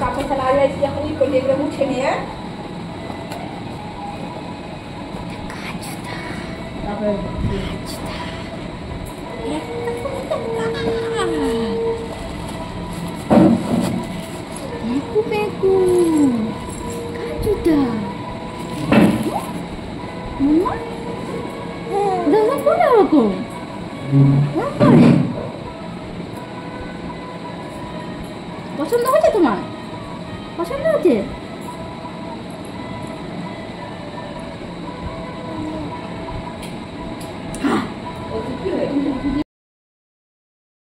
কাপড় ফেলা যাচ্ছে এখন করে এগুলো মুছে নিয়ে পছন্দ হচ্ছে তোমার? পছন্দ হচ্ছে?